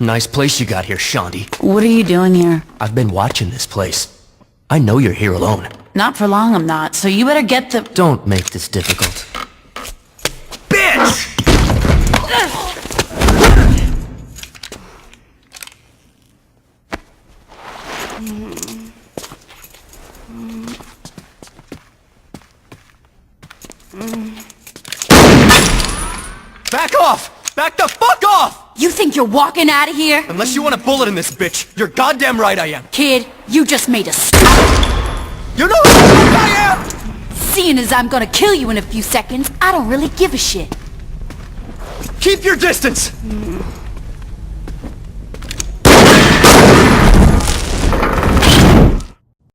Nice place you got here, Shandy. What are you doing here? I've been watching this place. I know you're here alone. Not for long, I'm not, so you better get the... Don't make this difficult. Bitch! Back off! Back the fuck off! You think you're walking out of here? Unless you want a bullet in this bitch, you're goddamn right I am. Kid, you just made a You know who the fuck I am? Seeing as I'm gonna kill you in a few seconds, I don't really give a shit. Keep your distance!